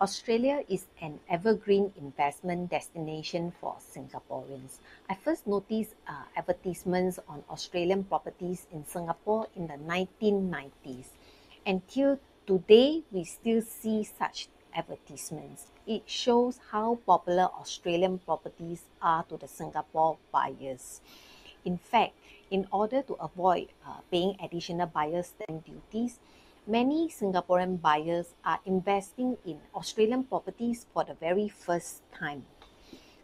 Australia is an evergreen investment destination for Singaporeans. I first noticed advertisements on Australian properties in Singapore in the 1990s. Until today, we still see such advertisements. It shows how popular Australian properties are to the Singapore buyers. In fact, in order to avoid paying additional buyer's stamp duties, many Singaporean buyers are investing in Australian properties for the very first time.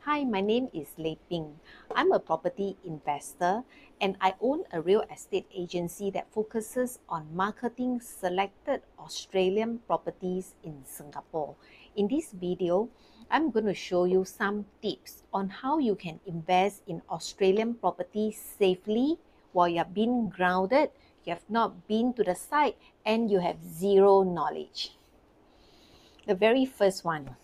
Hi, my name is Lei Ping. I'm a property investor and I own a real estate agency that focuses on marketing selected Australian properties in Singapore. In this video, I'm going to show you some tips on how you can invest in Australian properties safely while you're being grounded, you have not been to the site, and you have zero knowledge. The very first one.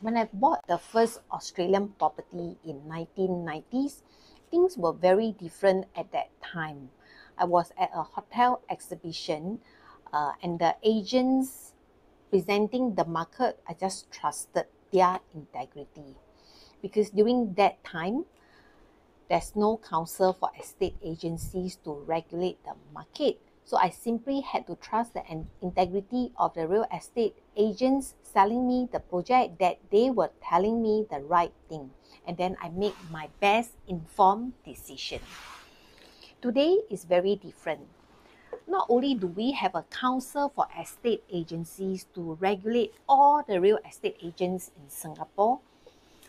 When I bought the first Australian property in 1990s, things were very different at that time. I was at a hotel exhibition and the agents presenting the market, I just trusted their integrity. Because during that time, there's no council for estate agencies to regulate the market. So I simply had to trust the integrity of the real estate agents selling me the project, that they were telling me the right thing. And then I made my best informed decision. Today is very different. Not only do we have a council for estate agencies to regulate all the real estate agents in Singapore,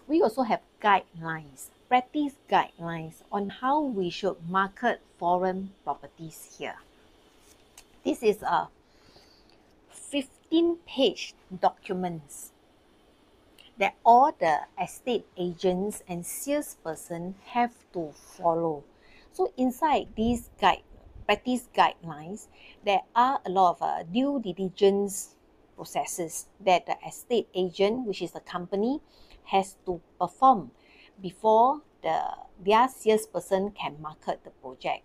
we also have guidelines, practice guidelines on how we should market foreign properties here. This is a 15-page document that all the estate agents and salespersons have to follow. So inside these practice guidelines, there are a lot of due diligence processes that the estate agent, which is the company, has to perform before their salesperson can market the project.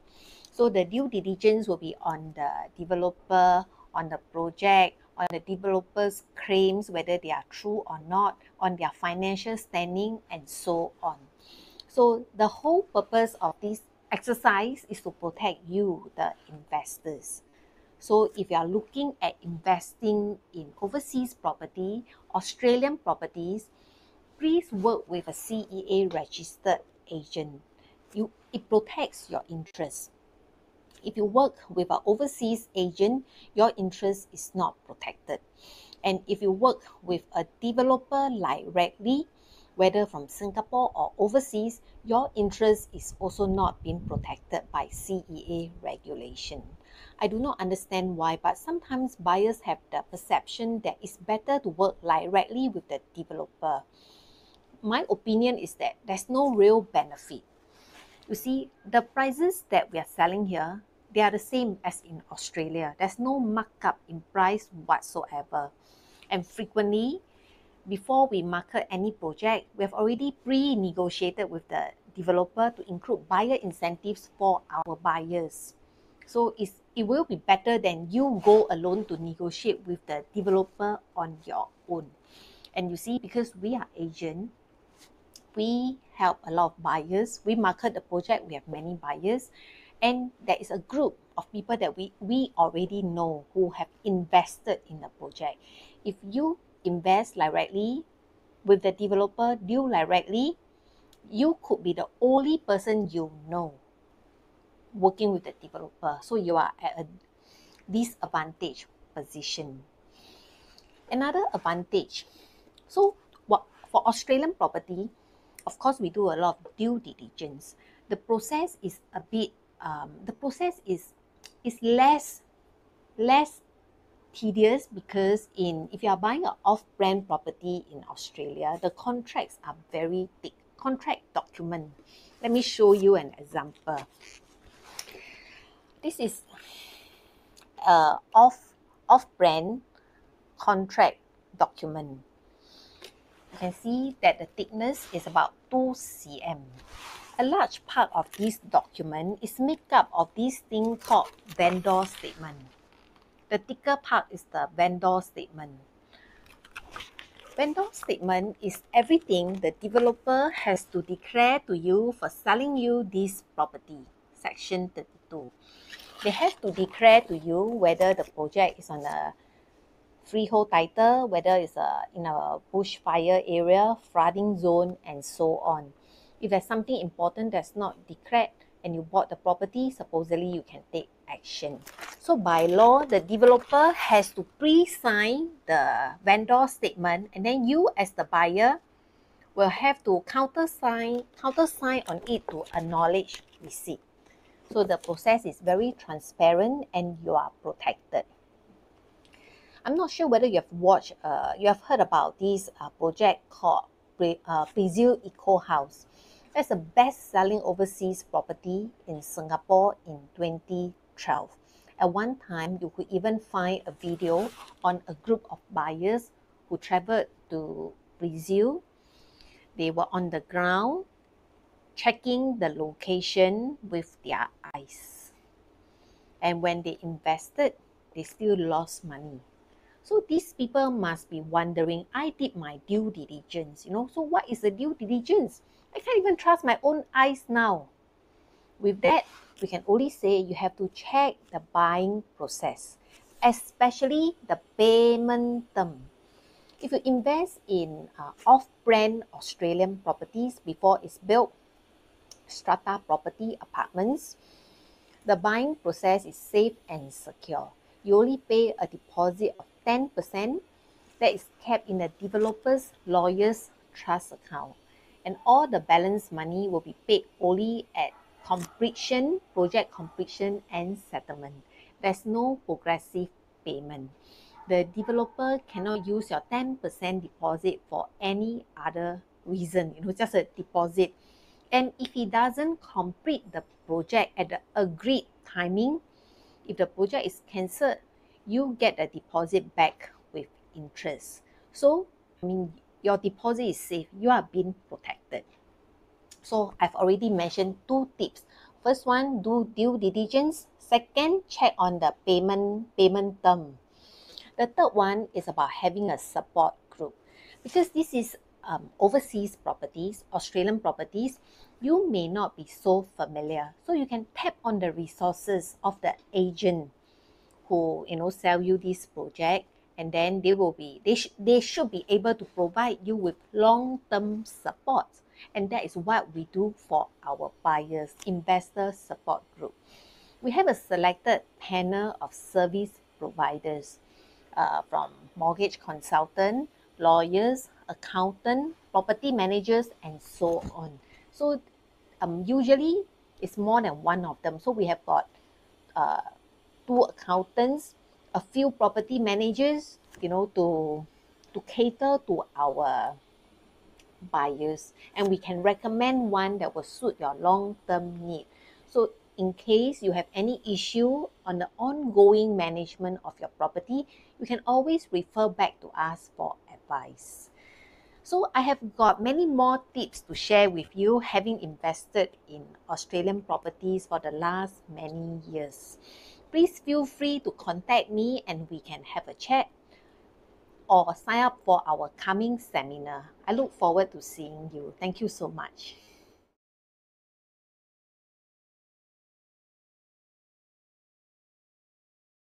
So the due diligence will be on the developer, on the project, on the developer's claims, whether they are true or not, on their financial standing, and so on. So the whole purpose of this exercise is to protect you, the investors. So if you are looking at investing in overseas property, Australian properties, please work with a CEA registered agent. It protects your interest. If you work with an overseas agent, your interest is not protected. And if you work with a developer directly, whether from Singapore or overseas, your interest is also not being protected by CEA regulation. I do not understand why, but sometimes buyers have the perception that it's better to work directly with the developer. My opinion is that there's no real benefit. You see, the prices that we are selling here, they are the same as in Australia. There's no markup in price whatsoever. And frequently, before we market any project, we have already pre-negotiated with the developer to include buyer incentives for our buyers. So it will be better than you go alone to negotiate with the developer on your own. And you see, because we are agent, we help a lot of buyers. We market the project, we have many buyers. And there is a group of people that we already know who have invested in the project. If you invest directly with the developer, deal directly, you could be the only person you know working with the developer. So you are at a disadvantaged position. Another advantage. So for Australian property, of course, we do a lot of due diligence. The process is a bit, is less tedious because if you are buying an off-brand property in Australia, the contracts are very thick. Contract document. Let me show you an example. This is off-brand contract document. You can see that the thickness is about 2 cm. A large part of this document is made up of this thing called vendor statement. The thicker part is the vendor statement. Vendor statement is everything the developer has to declare to you for selling you this property. Section 32. They have to declare to you whether the project is on a freehold title, whether it's in a bushfire area, flooding zone, and so on. If there's something important that's not declared and you bought the property, supposedly you can take action. So by law, the developer has to pre-sign the vendor statement, and then you as the buyer will have to countersign on it to acknowledge receipt. So the process is very transparent and you are protected. I'm not sure whether you have heard about this project called Brazil Eco House. That's the best-selling overseas property in Singapore in 2012. At one time, you could even find a video on a group of buyers who traveled to Brazil. They were on the ground checking the location with their eyes. And when they invested, they still lost money. So these people must be wondering, I did my due diligence, so what is the due diligence? I can't even trust my own eyes now. With that, we can only say you have to check the buying process, especially the payment term. If you invest in off-brand Australian properties before it's built, strata property apartments, the buying process is safe and secure. You only pay a deposit of 10% that is kept in the developer's lawyer's trust account. And all the balance money will be paid only at completion, project completion and settlement. There's no progressive payment. The developer cannot use your 10% deposit for any other reason, just a deposit. And if he doesn't complete the project at the agreed timing, if the project is cancelled, you get the deposit back with interest. So, your deposit is safe. You are being protected. So, I've already mentioned 2 tips. First one, do due diligence. Second, check on the payment term. The third one is about having a support group. Because this is overseas properties, Australian properties, you may not be so familiar. So you can tap on the resources of the agent who sell you this project, and then they should be able to provide you with long-term support. And that is what we do for our buyers, investor support group. We have a selected panel of service providers from mortgage consultant, lawyers, accountant, property managers, and so on. So usually it's more than one of them. So we have got 2 accountants, a few property managers, to cater to our buyers, and we can recommend one that will suit your long-term need. So in case you have any issue on the ongoing management of your property, you can always refer back to us for advice. So I have got many more tips to share with you, having invested in Australian properties for the last many years. Please feel free to contact me and we can have a chat or sign up for our coming seminar. I look forward to seeing you. Thank you so much.